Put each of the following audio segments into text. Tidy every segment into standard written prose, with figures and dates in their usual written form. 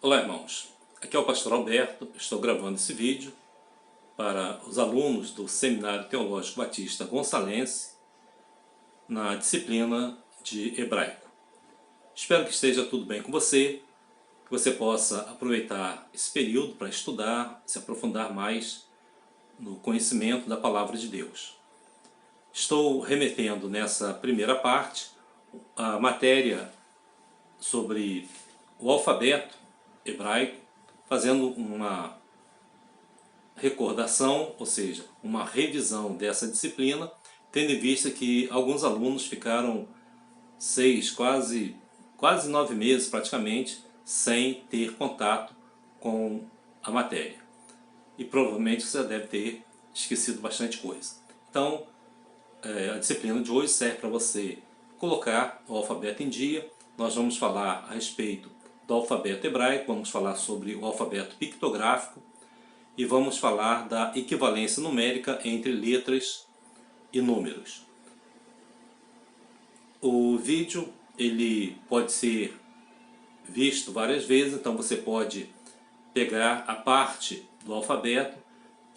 Olá, irmãos. Aqui é o pastor Alberto. Estou gravando esse vídeo para os alunos do Seminário Teológico Batista Gonçalense na disciplina de hebraico. Espero que esteja tudo bem com você, que você possa aproveitar esse período para estudar, se aprofundar mais no conhecimento da Palavra de Deus. Estou remetendo nessa primeira parte a matéria sobre o alfabeto hebraico, fazendo uma recordação, ou seja, uma revisão dessa disciplina, tendo em vista que alguns alunos ficaram 6, quase 9 meses praticamente, sem ter contato com a matéria. E provavelmente você deve ter esquecido bastante coisa. Então, a disciplina de hoje serve para você colocar o alfabeto em dia. Nós vamos falar a respeito do alfabeto hebraico, vamos falar sobre o alfabeto pictográfico e vamos falar da equivalência numérica entre letras e números. O vídeo ele pode ser visto várias vezes, então você pode pegar a parte do alfabeto,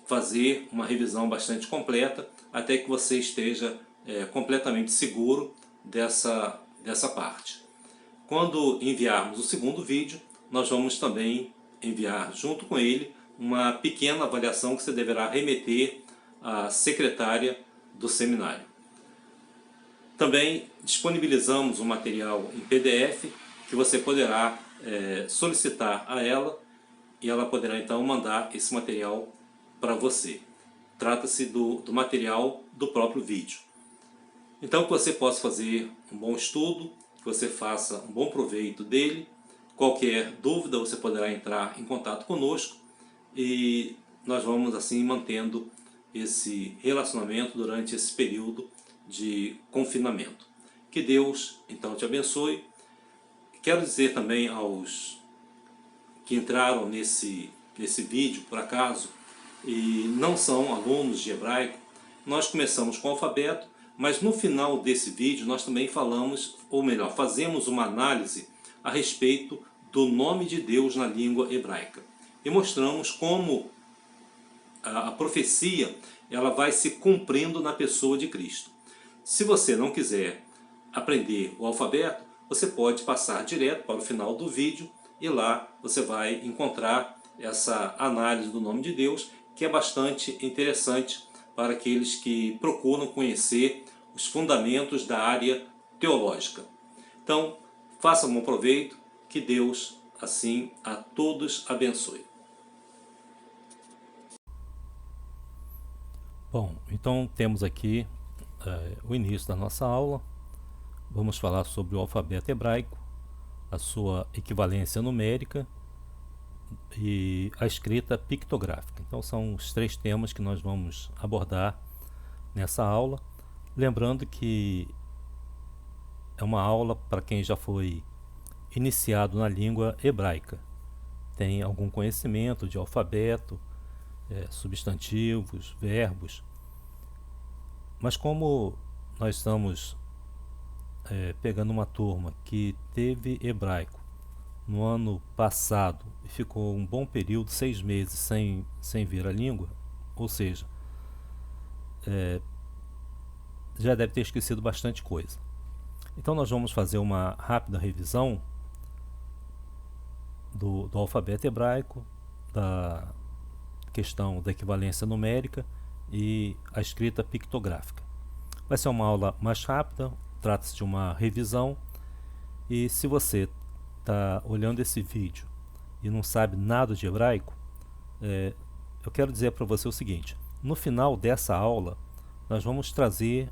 fazer uma revisão bastante completa, até que você esteja completamente seguro dessa parte. Quando enviarmos o segundo vídeo, nós vamos também enviar junto com ele uma pequena avaliação que você deverá remeter à secretária do seminário. Também disponibilizamos um material em PDF que você poderá solicitar a ela e ela poderá então mandar esse material para você. Trata-se do material do próprio vídeo. Então que você possa fazer um bom estudo, que você faça um bom proveito dele. Qualquer dúvida você poderá entrar em contato conosco e nós vamos assim mantendo esse relacionamento durante esse período de confinamento. Que Deus então te abençoe. Quero dizer também aos que entraram nesse vídeo por acaso e não são alunos de hebraico, nós começamos com o alfabeto, mas no final desse vídeo nós também falamos, ou melhor, fazemos uma análise a respeito do nome de Deus na língua hebraica. E mostramos como a profecia ela vai se cumprindo na pessoa de Cristo. Se você não quiser aprender o alfabeto, você pode passar direto para o final do vídeo e lá você vai encontrar essa análise do nome de Deus, que é bastante interessante para aqueles que procuram conhecer os fundamentos da área teológica. Então, faça um bom proveito, que Deus assim a todos abençoe. Bom, então temos aqui o início da nossa aula. Vamos falar sobre o alfabeto hebraico, a sua equivalência numérica e a escrita pictográfica. Então são os três temas que nós vamos abordar nessa aula. Lembrando que é uma aula para quem já foi iniciado na língua hebraica, tem algum conhecimento de alfabeto, substantivos, verbos, mas como nós estamos pegando uma turma que teve hebraico no ano passado e ficou um bom período, 6 meses, sem ver a língua, ou seja, já deve ter esquecido bastante coisa. Então nós vamos fazer uma rápida revisão do alfabeto hebraico, da questão da equivalência numérica e a escrita pictográfica. Vai ser uma aula mais rápida, trata-se de uma revisão, e se você está olhando esse vídeo e não sabe nada de hebraico, eu quero dizer para você o seguinte: no final dessa aula nós vamos trazer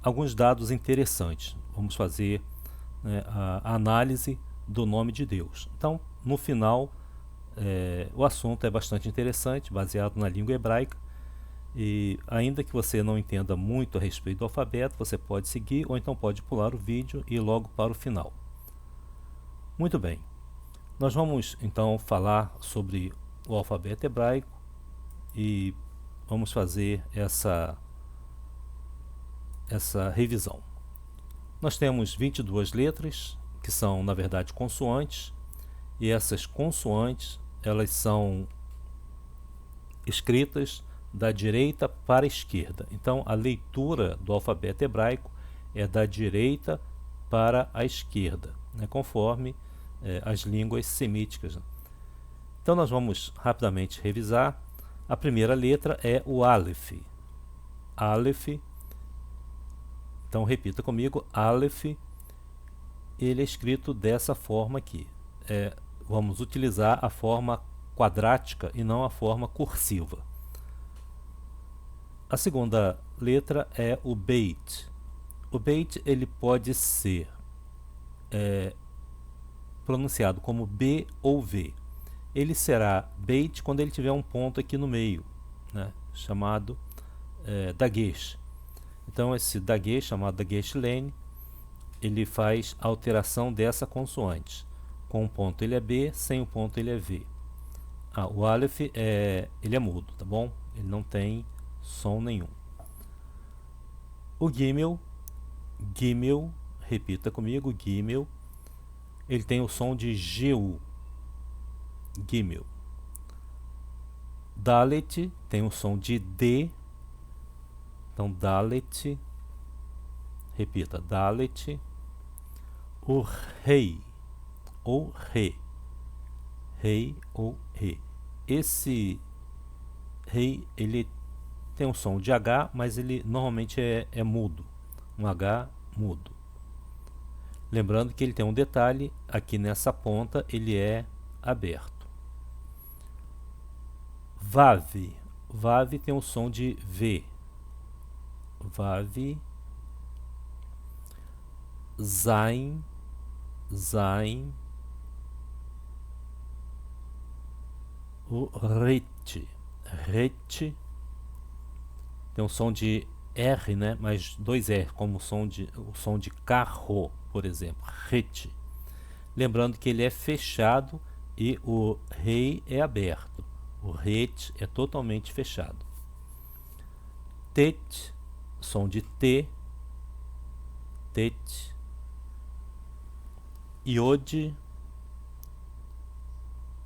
alguns dados interessantes, vamos fazer a análise do nome de Deus. Então, no final, o assunto é bastante interessante, baseado na língua hebraica, e ainda que você não entenda muito a respeito do alfabeto, você pode seguir ou então pode pular o vídeo e ir logo para o final. Muito bem, nós vamos então falar sobre o alfabeto hebraico e vamos fazer essa revisão. Nós temos 22 letras, que são na verdade consoantes, e essas consoantes, elas são escritas da direita para a esquerda. Então, a leitura do alfabeto hebraico é da direita para a esquerda, né, conforme as línguas semíticas. Então, nós vamos rapidamente revisar. A primeira letra é o Aleph. Aleph. Então, repita comigo. Aleph. Ele é escrito dessa forma aqui. Vamos utilizar a forma quadrática e não a forma cursiva. A segunda letra é o Beit. O Beit ele pode ser pronunciado como B ou V. Ele será Beit quando ele tiver um ponto aqui no meio, né, chamado Dagesh. Então esse Dagesh, chamado Dagesh Lene, ele faz a alteração dessa consoante. Com um ponto ele é B, sem o ponto ele é V. O Aleph ele é mudo, tá bom? Ele não tem som nenhum. O Gimel, repita comigo, Gimel, ele tem o som de GU, Gimel. Dalet tem o som de D, então Dalet, repita, Dalet. O Rei, ou Re, Rei ou Re. Esse Rei, ele tem um som de H, mas ele normalmente é mudo, um H mudo. Lembrando que ele tem um detalhe, aqui nessa ponta ele é aberto. Vav, Vav tem o som de V. Vav. Zain, Zain. O Ret, Ret tem um som de R, né? Mas dois R, como o som de carro, por exemplo. Ret. Lembrando que ele é fechado e o rei é aberto. O Ret é totalmente fechado. Tet, som de T. Tet. Iod,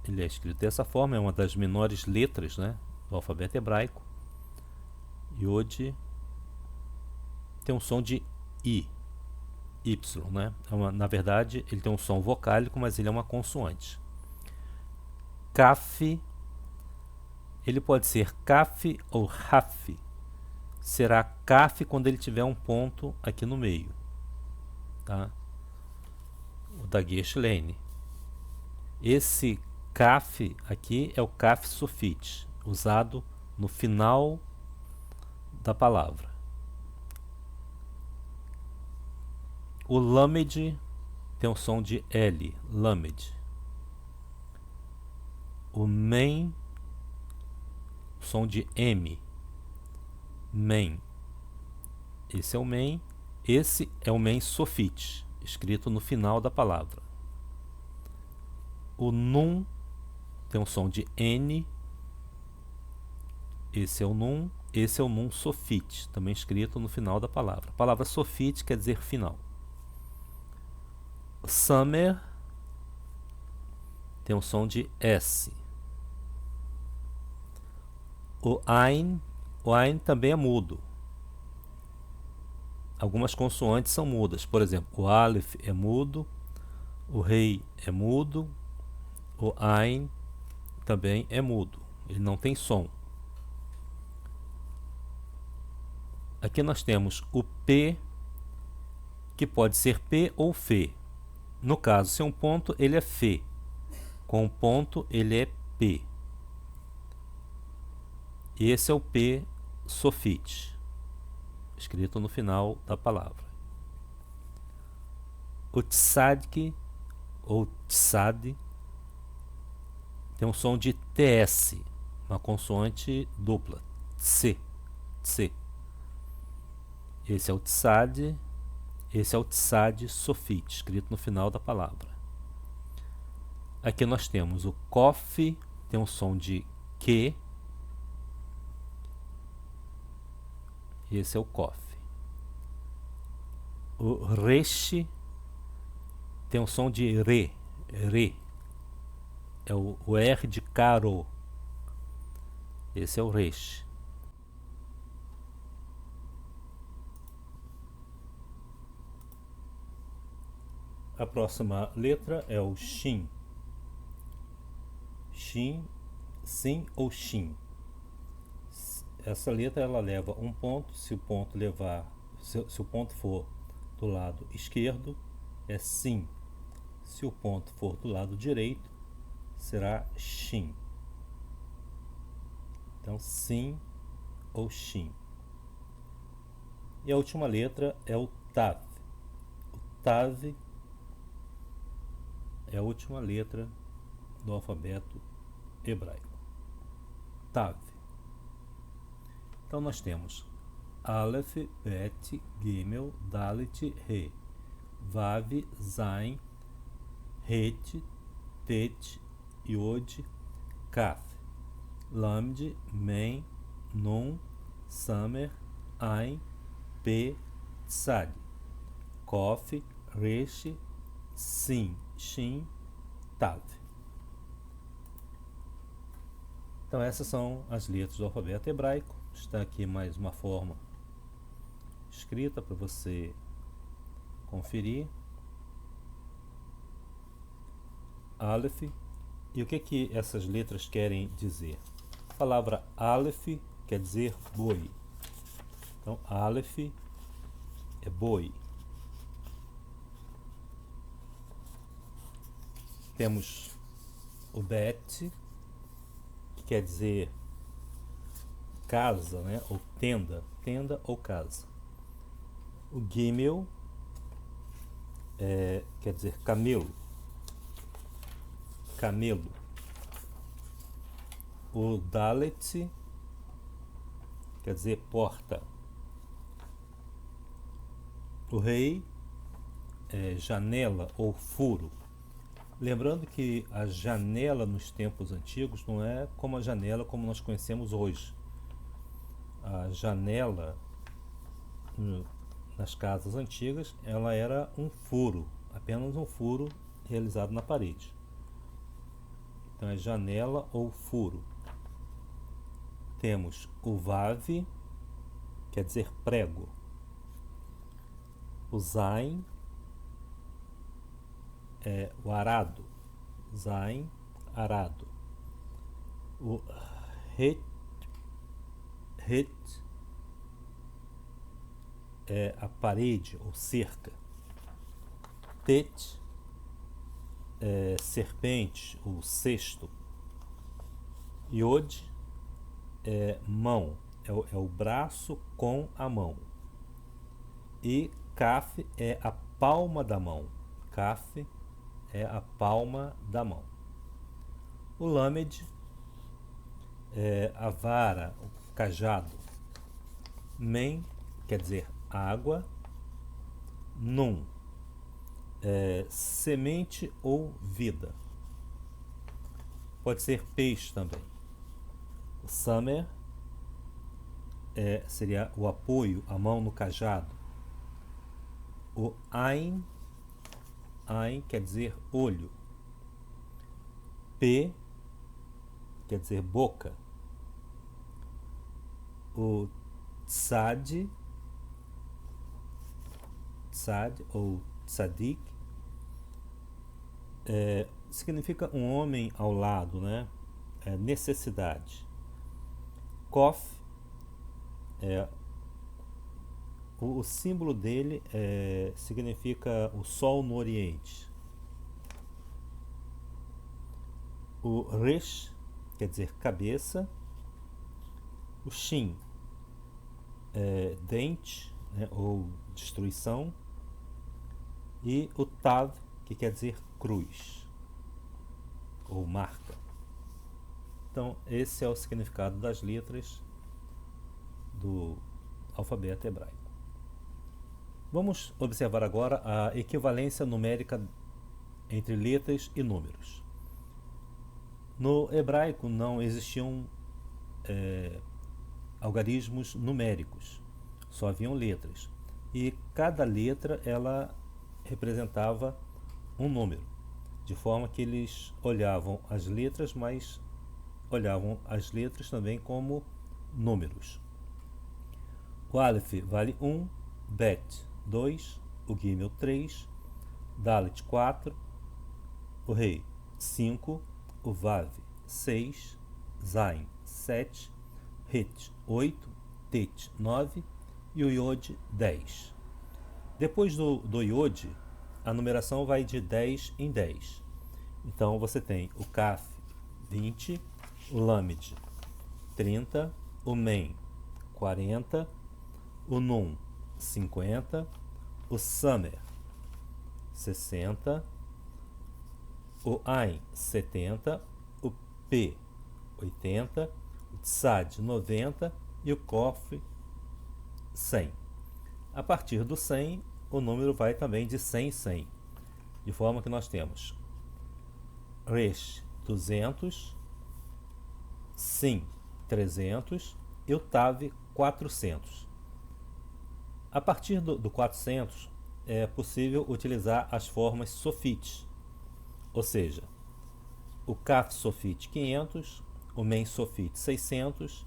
ele é escrito dessa forma, é uma das menores letras, né, do alfabeto hebraico. Iod tem um som de I, Y, né? Na verdade, ele tem um som vocálico, mas ele é uma consoante. Kaf, ele pode ser Kaf ou Raf. Será Kaf quando ele tiver um ponto aqui no meio, tá? O Dagesh Lene. Esse Kaf aqui é o Kaf Sofit, usado no final da palavra. O Lamed tem o som de L, Lamed. O Men, som de M, Men. Esse é o Men. Esse é o Men Sofit, escrito no final da palavra. O Nun tem um som de N. Esse é o Nun. Esse é o Nun Sofit, também escrito no final da palavra. A palavra Sofit quer dizer final. Samer tem um som de S. O Ain também é mudo. Algumas consoantes são mudas. Por exemplo, o Aleph é mudo, o Rei é mudo, o Ain também é mudo. Ele não tem som. Aqui nós temos o P, que pode ser P ou Fê. No caso, se é um ponto, ele é Fê. Com um ponto, ele é P. Esse é o P Sofit, escrito no final da palavra. O Tsadik, ou Tsad, tem um som de TS, uma consoante dupla, C, C. Esse é o Tsad, esse é o Tsad Sofit, escrito no final da palavra. Aqui nós temos o Kof, tem um som de Q. Esse é o Kof. O Resh tem um som de Re, Re. é o R de caro. Esse é o Resh. A próxima letra é o Shin. Shin, Sim ou Shin. Essa letra ela leva um ponto. Se o ponto se o ponto for do lado esquerdo, é Sim. Se o ponto for do lado direito, será Shin. Então, Sim ou Shin. E a última letra é o Tav. O Tav é a última letra do alfabeto hebraico. Tav. Então nós temos Aleph, Bet, Gimel, Dalet, He, Vav, Zain, Het, Tet, Yod, Kaf, Lamed, Mem, Nun, Samer, Ain, Pe, Tsad, Kof, Resh, Sin, Shin, Tav. Então essas são as letras do alfabeto hebraico. Está aqui mais uma forma escrita para você conferir. Aleph. E o que essas letras querem dizer? A palavra Aleph quer dizer boi. Então Aleph é boi. Temos o Bet, que quer dizer casa, né? Ou tenda ou casa. O Gimel quer dizer camelo. O Dalet quer dizer porta. O Rei é janela ou furo. Lembrando que a janela nos tempos antigos não é como a janela como nós conhecemos hoje. A janela nas casas antigas, ela era um furo, apenas um furo realizado na parede. Então é janela ou furo. Temos o Vav, quer dizer prego. O Zain é o arado. Zain, arado. O Het é a parede ou cerca. Tet é serpente ou cesto. Yod é mão, é o braço com a mão. E Kaf é a palma da mão. Kaf é a palma da mão. O Lamed é a vara, o cajado. Mem quer dizer água. Nun é semente ou vida. Pode ser peixe também. O Samer seria o apoio, a mão no cajado. O Ain quer dizer olho. P quer dizer boca. O Tsad ou Tzadik significa um homem ao lado, né? Necessidade. Kof o símbolo dele significa o sol no oriente. O Resh quer dizer cabeça. O Shin dente, né, ou destruição. E o Tav, que quer dizer cruz ou marca. Então esse é o significado das letras do alfabeto hebraico. Vamos observar agora a equivalência numérica entre letras e números. No hebraico não existiam algarismos numéricos, só haviam letras. E cada letra ela representava um número. de forma que eles olhavam as letras, mas olhavam as letras também como números. O Aleph vale 1, Bet 2, o Gimel 3, Dalet 4, o Rei 5, o Vav 6, Zain 7, Het 8, Tet 9 e o Yod 10. Depois do Yod, a numeração vai de 10 em 10. Então você tem o Kaf 20, o Lamed 30, o Mem 40, o Nun 50, o Samer 60, o Ain 70, o P 80, o Tsad 90 e o Kof 100. A partir do 100, o número vai também de 100 em 100, de forma que nós temos Resh 200, Sin 300 e o Tav 400. A partir do 400 é possível utilizar as formas Sofit, ou seja, o Kaf Sofit 500, o Mem Sofit 600,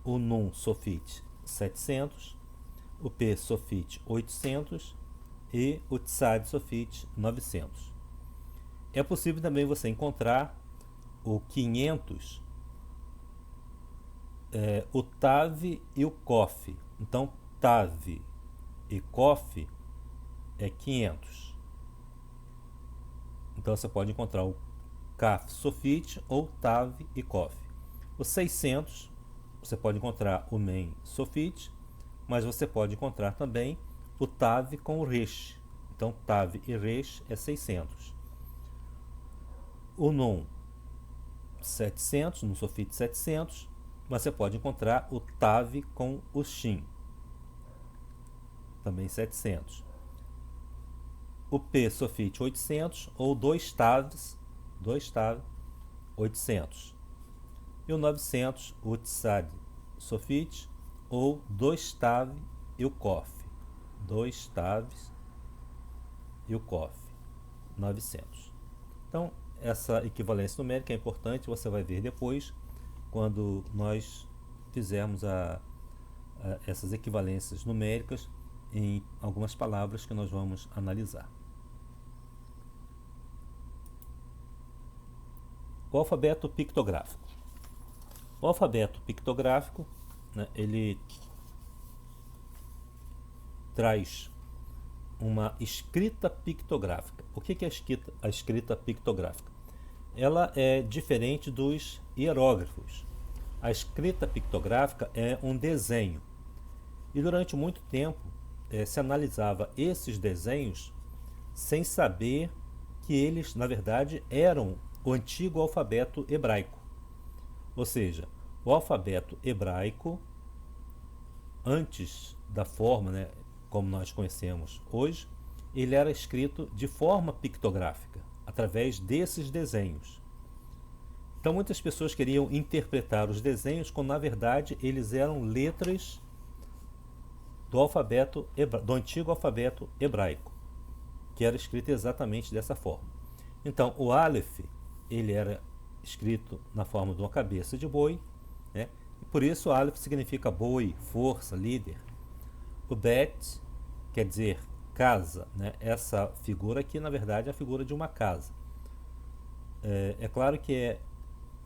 o Nun Sofit 700, o P Sofit 800 e o Tsad Sofit 900. É possível também você encontrar o 500, o Tav e o Kof. Então, Tav e Kof é 500. Então você pode encontrar o Kaf Sofit ou Tav e Kof. O 600, você pode encontrar o Mem Sofit, mas você pode encontrar também o Tav com o Resh. Então, Tav e Resh é 600. O Nun 700, no Sofit 700, mas você pode encontrar o Tav com o Shin, também 700. O P Sofit 800 ou 2 Tavs 800. E o 900, o Tsad Sofit ou 2 Tav e o Kof, 2 Tavs e o Kof, 900. Então, essa equivalência numérica é importante, você vai ver depois, quando nós fizermos essas equivalências numéricas em algumas palavras que nós vamos analisar. O alfabeto pictográfico. O alfabeto pictográfico, né, ele traz uma escrita pictográfica. O que é a escrita pictográfica? Ela é diferente dos hierógrafos. A escrita pictográfica é um desenho. E durante muito tempo se analisava esses desenhos sem saber que eles, na verdade, eram o antigo alfabeto hebraico. Ou seja, o alfabeto hebraico, antes da forma, né, como nós conhecemos hoje, ele era escrito de forma pictográfica, através desses desenhos. Então muitas pessoas queriam interpretar os desenhos quando na verdade eles eram letras do antigo alfabeto hebraico, que era escrito exatamente dessa forma. Então o Aleph, ele era escrito na forma de uma cabeça de boi, né? E por isso o Aleph significa boi, força, líder. O Bet quer dizer casa, né? Essa figura aqui na verdade é a figura de uma casa. É claro que é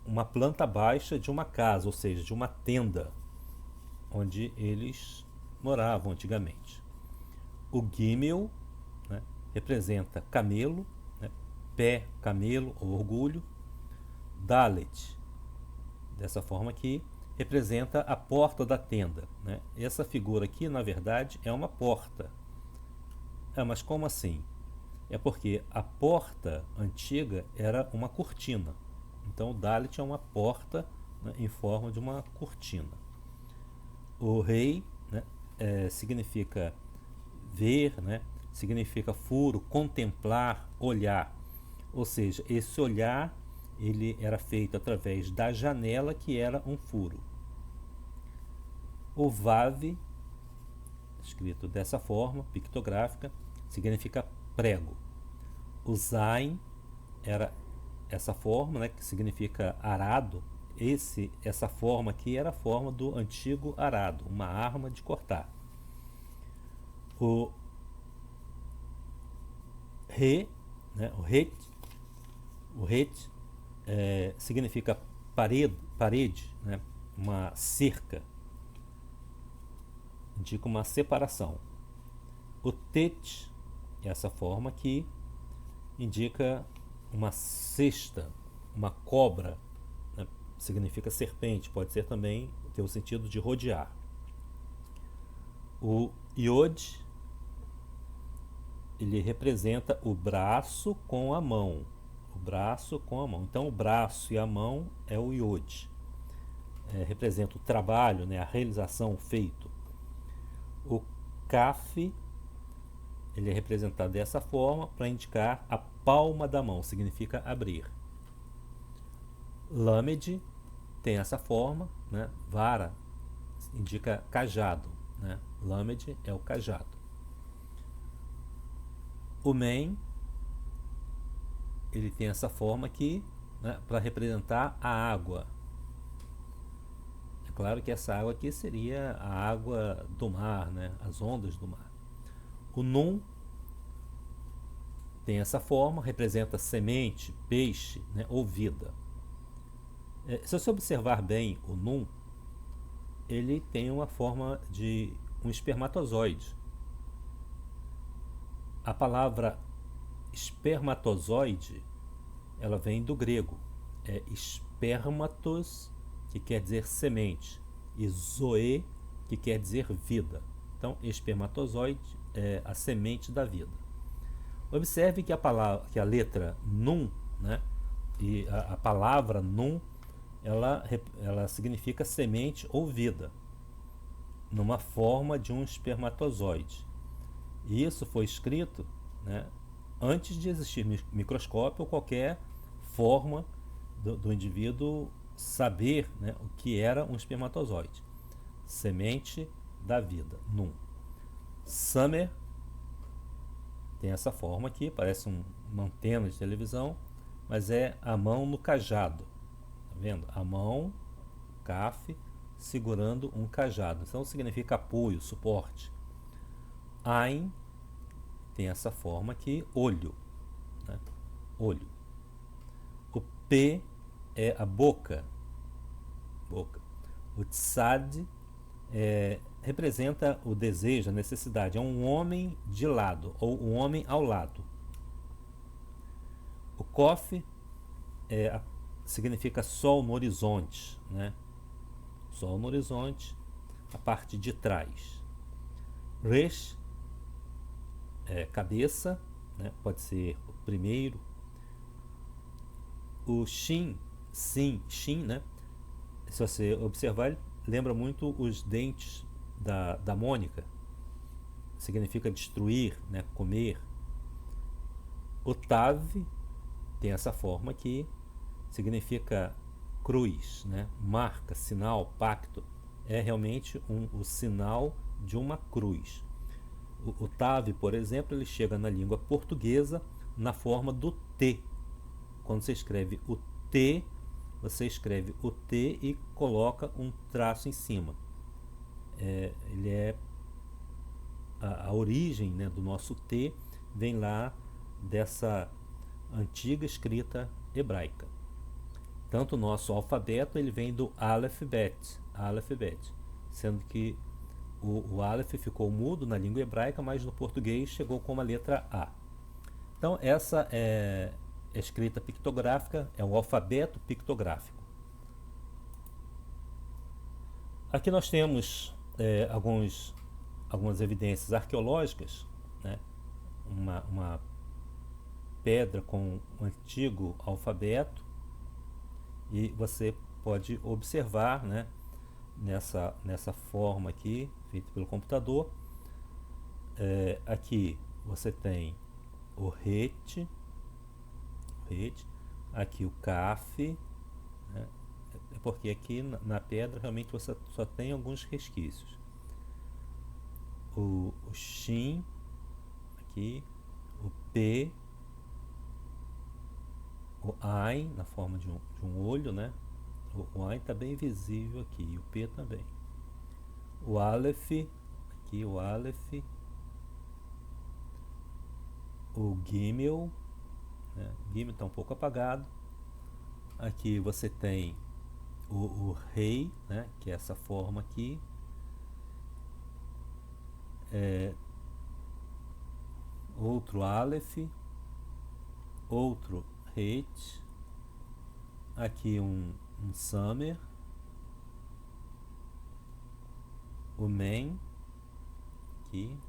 uma planta baixa de uma casa, ou seja, de uma tenda, onde eles moravam antigamente. O Gimel, né, representa camelo, né, pé, camelo ou orgulho. Dalet, dessa forma aqui, representa a porta da tenda, né? Essa figura aqui, na verdade, é uma porta. Mas como assim? É porque a porta antiga era uma cortina. Então o Dalet é uma porta, né, em forma de uma cortina. O Rei, né, significa ver, né, significa furo, contemplar, olhar. Ou seja, esse olhar ele era feito através da janela, que era um furo. O Vav, escrito dessa forma, pictográfica, significa prego. O Zain era essa forma, né, que significa arado. Essa forma aqui era a forma do antigo arado, uma arma de cortar. O re, né, o het significa parede, né, uma cerca, indica uma separação. O tet, essa forma aqui, indica uma cesta, uma cobra, né, significa serpente, pode ser também ter o sentido de rodear. O iod, ele representa o braço com a mão. O braço com a mão. Então o braço e a mão é o iod. Representa o trabalho, né, a realização, o feito. O kaf, ele é representado dessa forma para indicar a palma da mão, significa abrir. Lamed tem essa forma, né? Vara indica cajado, né? Lamed é o cajado. O men, ele tem essa forma aqui, né, para representar a água. É claro que essa água aqui seria a água do mar, né? As ondas do mar. O nun tem essa forma, representa semente, peixe, né, ou vida. Se você observar bem o nun, ele tem uma forma de um espermatozoide. A palavra espermatozoide, ela vem do grego. É espermatos, que quer dizer semente, e zoe, que quer dizer vida. Então, espermatozoide é a semente da vida. Observe que que a letra nun, né, e a palavra nun, ela significa semente ou vida, numa forma de um espermatozoide. E isso foi escrito, né, antes de existir microscópio ou qualquer forma do indivíduo saber, né, o que era um espermatozoide. Semente da vida, nun. Summer tem essa forma aqui, parece uma antena de televisão, mas é a mão no cajado. Tá vendo? A mão, caf, segurando um cajado. Então significa apoio, suporte. Ain tem essa forma aqui, olho, né? Olho. O P é a boca, boca. O tsad representa o desejo, a necessidade. É um homem de lado ou um homem ao lado. O kof significa sol no horizonte, né? Sol no horizonte, a parte de trás. Resh é cabeça, né? Pode ser o primeiro. O shin, sim, shin, né? Se você observar, lembra muito os dentes da Mônica. Significa destruir, né? Comer. O tav tem essa forma aqui, significa cruz, né? Marca, sinal, pacto. É realmente o sinal de uma cruz. O tav, por exemplo, ele chega na língua portuguesa na forma do T. Quando você escreve o T, você escreve o T e coloca um traço em cima. Ele é a origem, né, do nosso T vem lá dessa antiga escrita hebraica. Tanto o nosso alfabeto ele vem do Aleph Bet, sendo que o Aleph ficou mudo na língua hebraica, mas no português chegou com uma letra A. Então essa é a escrita pictográfica, é um alfabeto pictográfico. Aqui nós temos algumas evidências arqueológicas, né? Uma pedra com um antigo alfabeto, e você pode observar, né, nessa forma aqui, feita pelo computador. Aqui você tem o het, aqui o kaf, né, é porque aqui na pedra realmente você só tem alguns resquícios. O shin, aqui, o p, o Ain na forma de um olho, né? O Ain está bem visível aqui, e o P também. O Aleph, aqui o Aleph, o Gimel, né? O Gimel está um pouco apagado. Aqui você tem o Rei, né? Que é essa forma aqui. Outro Aleph, outro Het, aqui um Samer, o Men, aqui,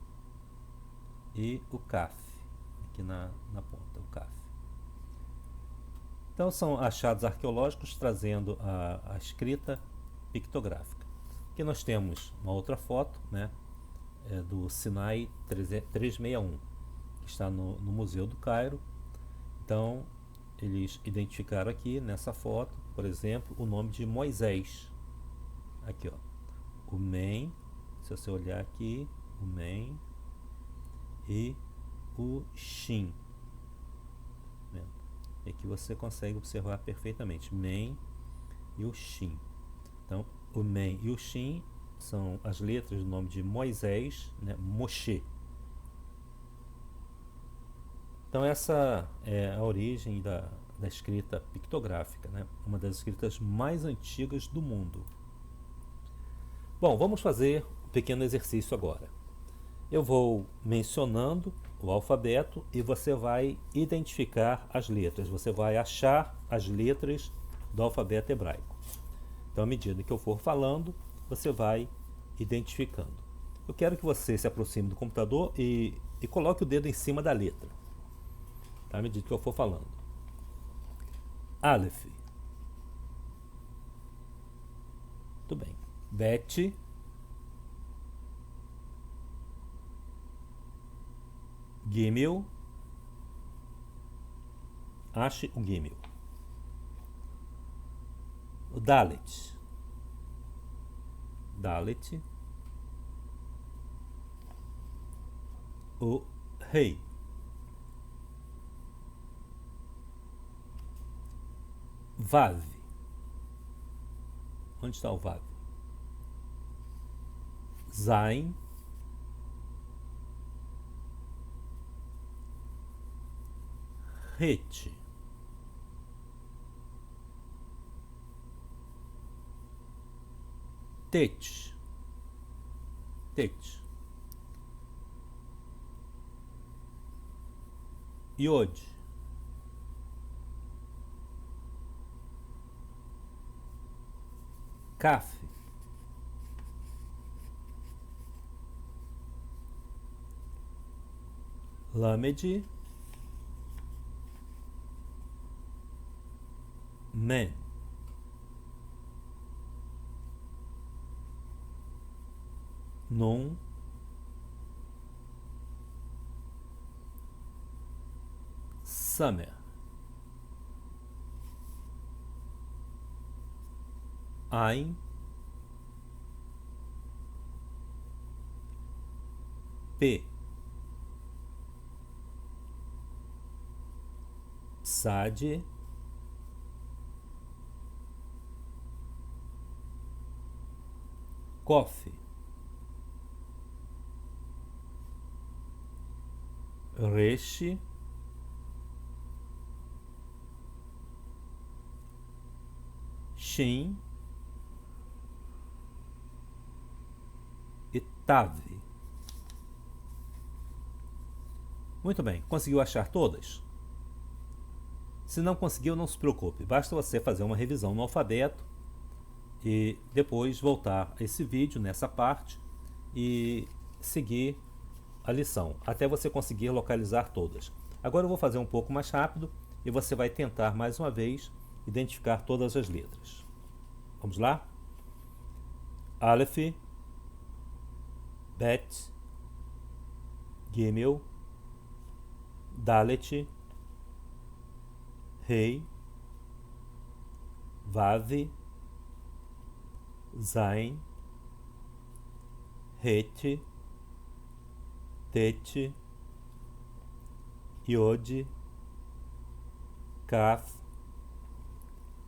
e o Kaf, aqui na ponta, o Kaf. Então são achados arqueológicos trazendo a escrita pictográfica. Aqui nós temos uma outra foto, né, do Sinai 361, que está no Museu do Cairo. Então eles identificaram aqui nessa foto, por exemplo, o nome de Moisés. Aqui, ó, o Men, se você olhar aqui, o Men e o Shin. E aqui você consegue observar perfeitamente Men e o Shin. Então, o Men e o Shin são as letras do nome de Moisés, né? Moshe. Então essa é a origem da escrita pictográfica, né? Uma das escritas mais antigas do mundo. Bom, vamos fazer um pequeno exercício agora. Eu vou mencionando o alfabeto e você vai identificar as letras. Você vai achar as letras do alfabeto hebraico. Então, à medida que eu for falando, você vai identificando. Eu quero que você se aproxime do computador e coloque o dedo em cima da letra, tá? À medida que eu for falando. Aleph. Tudo bem. Bet. Gimel. Ache o Gimel. O Dalet. Dalet. O Rei. Vav. Onde está o Vav? Zain. Het. Tet. Tet. Yod. Kaf. Lamed. Men. Nun. Samer. Ain. P. Sade. Kof. Resh. Shin e Tav. Muito bem, conseguiu achar todas? Se não conseguiu, não se preocupe, basta você fazer uma revisão no alfabeto e depois voltar a esse vídeo nessa parte e seguir a lição, até você conseguir localizar todas. Agora eu vou fazer um pouco mais rápido e você vai tentar mais uma vez identificar todas as letras. Vamos lá? Aleph, Bet, Gimel, Dalet, Rei, Vav, Zain, Het, Tet, Yod, Kaf,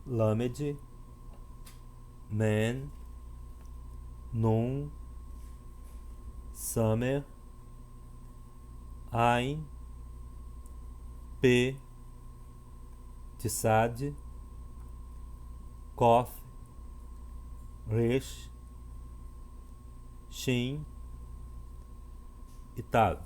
Lamed, Men, Nun, Samer, Ain, P, Tissad, Kof, Resh, Shin e Tav.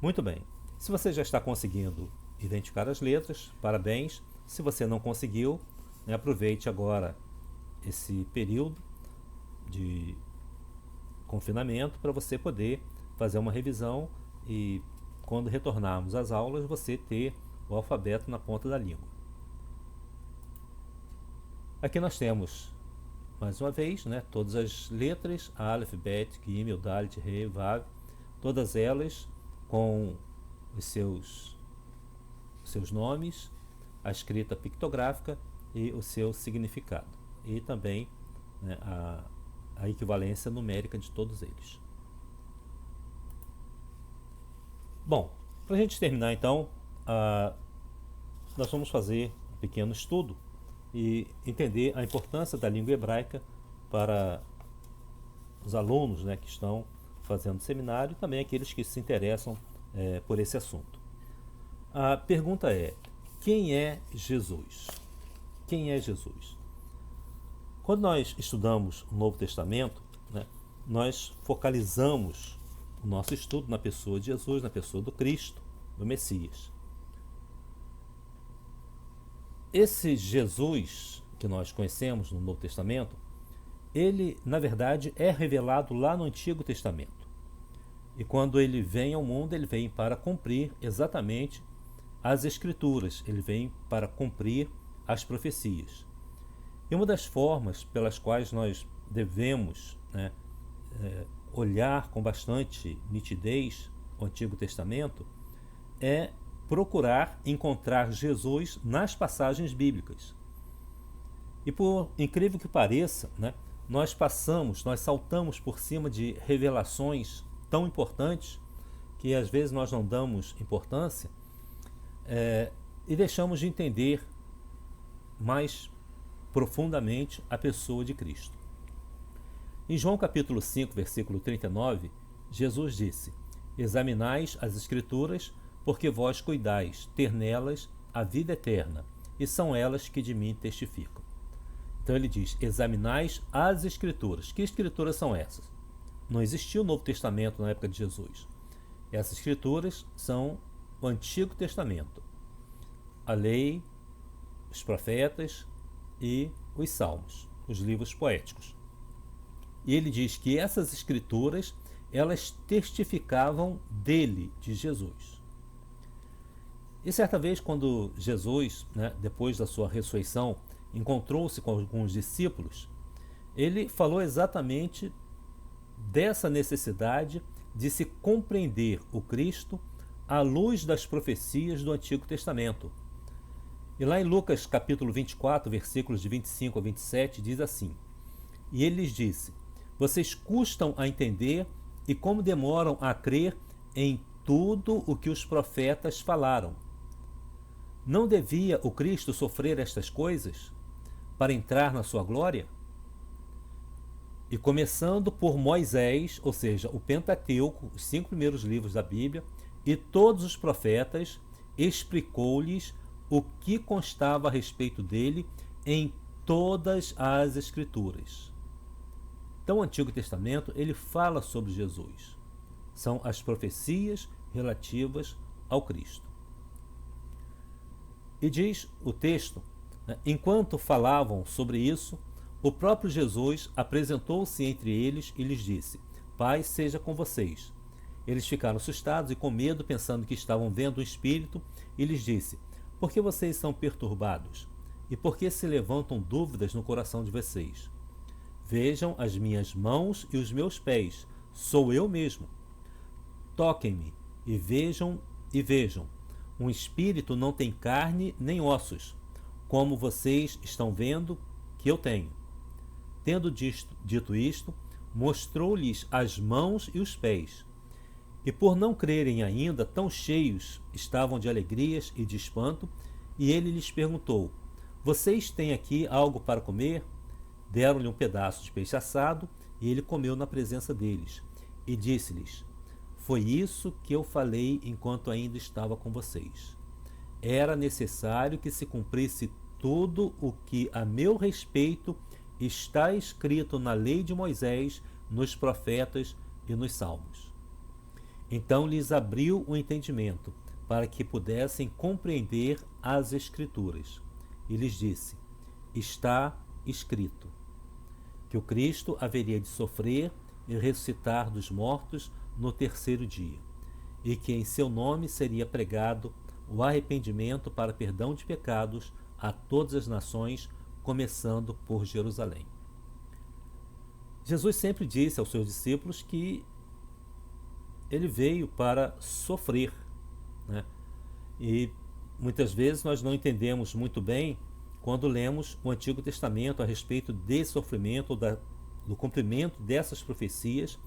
Muito bem. Se você já está conseguindo identificar as letras, parabéns. Se você não conseguiu, aproveite agora esse período de confinamento para você poder fazer uma revisão e, quando retornarmos às aulas, você ter o alfabeto na ponta da língua. Aqui nós temos, mais uma vez, todas as letras, Aleph, Bet, Gimel, Dalet, Rei, Vav, todas elas com os seus nomes, a escrita pictográfica e o seu significado. E também a equivalência numérica de todos eles. Bom, para a gente terminar então, nós vamos fazer um pequeno estudo e entender a importância da língua hebraica para os alunos que estão fazendo seminário e também aqueles que se interessam por esse assunto. A pergunta é: quem é Jesus? Quem é Jesus? Quando nós estudamos o Novo Testamento, nós focalizamos o nosso estudo na pessoa de Jesus, na pessoa do Cristo, do Messias. Esse Jesus que nós conhecemos no Novo Testamento, ele, na verdade, é revelado lá no Antigo Testamento. E quando ele vem ao mundo, ele vem para cumprir exatamente as Escrituras, ele vem para cumprir as profecias. E uma das formas pelas quais nós devemos olhar com bastante nitidez o Antigo Testamento é procurar encontrar Jesus nas passagens bíblicas. E por incrível que pareça, nós saltamos por cima de revelações tão importantes que às vezes nós não damos importância e deixamos de entender mais profundamente a pessoa de Cristo. Em João capítulo 5, versículo 39, Jesus disse: examinais as Escrituras, porque vós cuidais ter nelas a vida eterna, e são elas que de mim testificam. Então ele diz: examinais as Escrituras. Que Escrituras são essas? Não existia o Novo Testamento na época de Jesus. Essas Escrituras são o Antigo Testamento, a lei, os profetas e os salmos, os livros poéticos. E ele diz que essas Escrituras, elas testificavam dele, de Jesus. E certa vez, quando Jesus, depois da sua ressurreição, encontrou-se com alguns discípulos, ele falou exatamente dessa necessidade de se compreender o Cristo à luz das profecias do Antigo Testamento. E lá em Lucas capítulo 24, versículos de 25 a 27, diz assim: e ele lhes disse: vocês custam a entender e como demoram a crer em tudo o que os profetas falaram. Não devia o Cristo sofrer estas coisas para entrar na sua glória? E começando por Moisés, ou seja, o Pentateuco, os 5 primeiros livros da Bíblia, e todos os profetas, explicou-lhes o que constava a respeito dele em todas as Escrituras. Então, o Antigo Testamento, ele fala sobre Jesus. São as profecias relativas ao Cristo. E diz o texto, enquanto falavam sobre isso, o próprio Jesus apresentou-se entre eles e lhes disse: paz seja com vocês. Eles ficaram assustados e com medo, pensando que estavam vendo um espírito, e lhes disse: por que vocês são perturbados? E por que se levantam dúvidas no coração de vocês? Vejam as minhas mãos e os meus pés, sou eu mesmo. Toquem-me e vejam, um espírito não tem carne nem ossos, como vocês estão vendo que eu tenho. Tendo dito isto, mostrou-lhes as mãos e os pés. E por não crerem ainda, tão cheios estavam de alegrias e de espanto, E ele lhes perguntou: Vocês têm aqui algo para comer? Deram-lhe um pedaço de peixe assado, e ele comeu na presença deles. E disse-lhes: Foi isso que eu falei enquanto ainda estava com vocês. Era necessário que se cumprisse tudo o que a meu respeito está escrito na lei de Moisés, nos profetas e nos salmos. Então lhes abriu o entendimento, para que pudessem compreender as Escrituras. E lhes disse: Está escrito que o Cristo haveria de sofrer e ressuscitar dos mortos no terceiro dia, e que em seu nome seria pregado o arrependimento para perdão de pecados a todas as nações, começando por Jerusalém. Jesus sempre disse aos seus discípulos que ele veio para sofrer, né? E muitas vezes nós não entendemos muito bem quando lemos o Antigo Testamento a respeito desse sofrimento, do cumprimento dessas profecias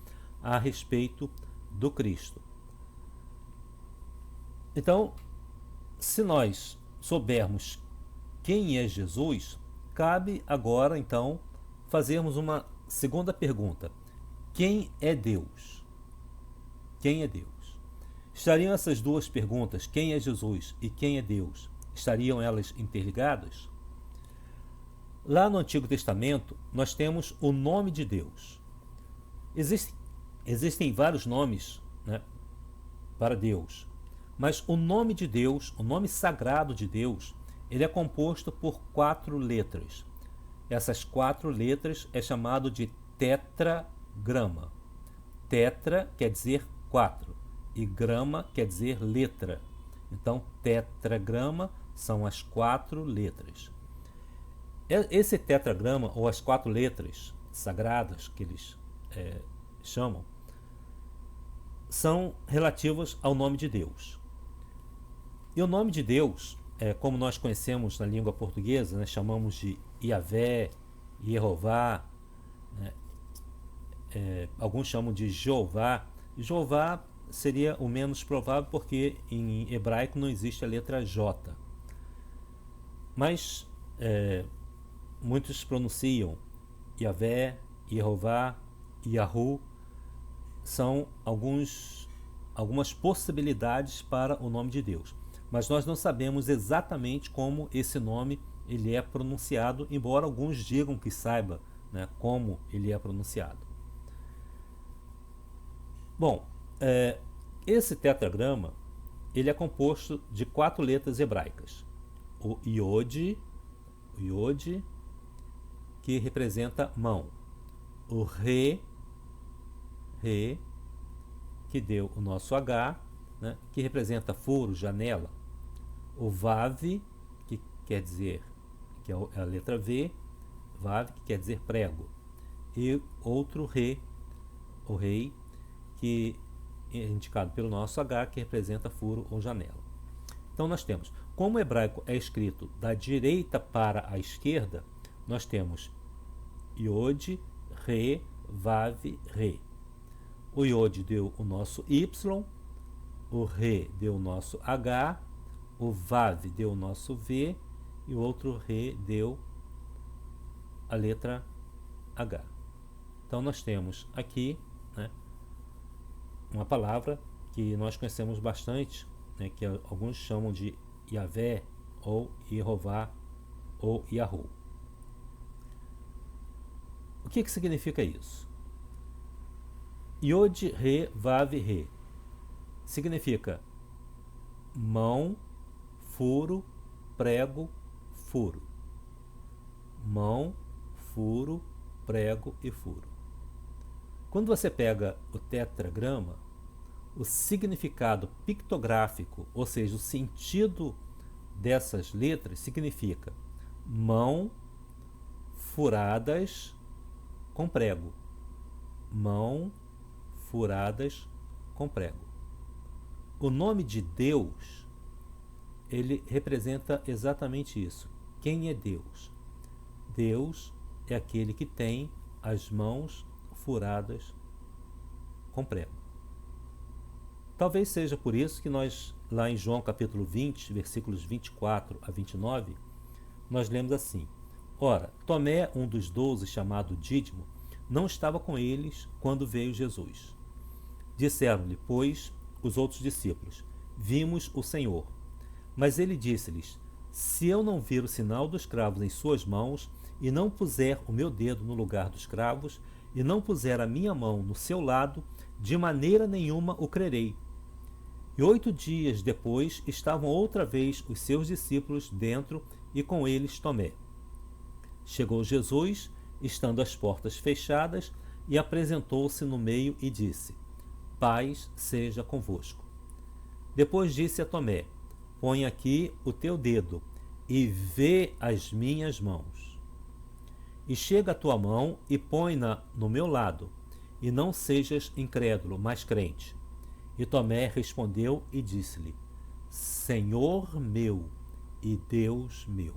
a respeito do Cristo. Então, se nós soubermos quem é Jesus, cabe agora então fazermos uma segunda pergunta: quem é Deus? Quem é Deus? Estariam essas duas perguntas, quem é Jesus e quem é Deus, estariam elas interligadas? Lá no Antigo Testamento, nós temos o nome de Deus. Existem vários nomes, né, para Deus, mas o nome de Deus, o nome sagrado de Deus, ele é composto por 4 letras. Essas 4 letras é chamado de tetragrama. Tetra quer dizer 4 e grama quer dizer letra. Então, tetragrama são as 4 letras. Esse tetragrama, ou as 4 letras sagradas que eles chamam, são relativas ao nome de Deus. E o nome de Deus, como nós conhecemos na língua portuguesa, né, chamamos de Iavé, Jeová, né, alguns chamam de Jeová. Jeová seria o menos provável porque em hebraico não existe a letra J. Mas muitos pronunciam Iavé, Jeová, Yahu. São algumas possibilidades para o nome de Deus. Mas nós não sabemos exatamente como esse nome ele é pronunciado, embora alguns digam que saiba, né, como ele é pronunciado. Bom, esse tetragrama ele é composto de 4 letras hebraicas. O Iod, que representa mão. O Re, que deu o nosso H, né, que representa furo, janela. O Vav, que quer dizer, que é a letra V, Vav, que quer dizer prego. E outro Re, o Rei, que é indicado pelo nosso H, que representa furo ou janela. Então nós temos, como o hebraico é escrito da direita para a esquerda, nós temos Iod, Re, Vav, Re. O Iod deu o nosso Y, o Re deu o nosso H, o Vav deu o nosso V e o outro Re deu a letra H. Então nós temos aqui, né, uma palavra que nós conhecemos bastante, né, que alguns chamam de Iavé ou Jeová ou Yahu. O que significa isso? Yod, Re, Vav, Re significa mão, furo, prego, furo. Mão, furo, prego e furo. Quando você pega o tetragrama, o significado pictográfico, ou seja, o sentido dessas letras, significa mão furadas com prego. Mão furadas com prego. O nome de Deus, ele representa exatamente isso. Quem é Deus? Deus é aquele que tem as mãos furadas com prego. Talvez seja por isso que nós, lá em João capítulo 20, versículos 24 a 29, nós lemos assim: Ora, Tomé, um dos 12, chamado Dídimo, não estava com eles quando veio Jesus. Disseram-lhe, pois, os outros discípulos: Vimos o Senhor. Mas ele disse-lhes: Se eu não vir o sinal dos cravos em suas mãos, e não puser o meu dedo no lugar dos cravos, e não puser a minha mão no seu lado, de maneira nenhuma o crerei. E 8 dias depois estavam outra vez os seus discípulos dentro, e com eles Tomé. Chegou Jesus, estando as portas fechadas, e apresentou-se no meio e disse: Paz seja convosco. Depois disse a Tomé: Põe aqui o teu dedo e vê as minhas mãos. E chega a tua mão e põe-na no meu lado, e não sejas incrédulo, mas crente. E Tomé respondeu e disse-lhe: Senhor meu e Deus meu.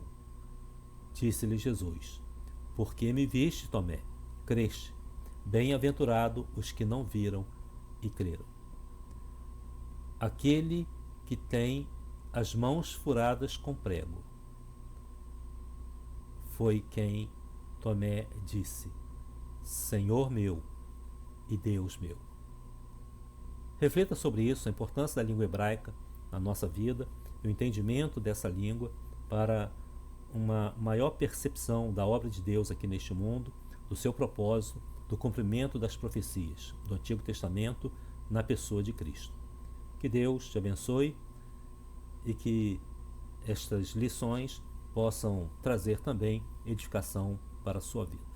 Disse-lhe Jesus: Por que me viste, Tomé? Creste. Bem-aventurado os que não viram e creram. Aquele que tem as mãos furadas com prego foi quem Tomé disse: Senhor meu e Deus meu. Reflita sobre isso, a importância da língua hebraica na nossa vida, e o entendimento dessa língua para uma maior percepção da obra de Deus aqui neste mundo, do seu propósito, do cumprimento das profecias do Antigo Testamento na pessoa de Cristo. Que Deus te abençoe e que estas lições possam trazer também edificação para a sua vida.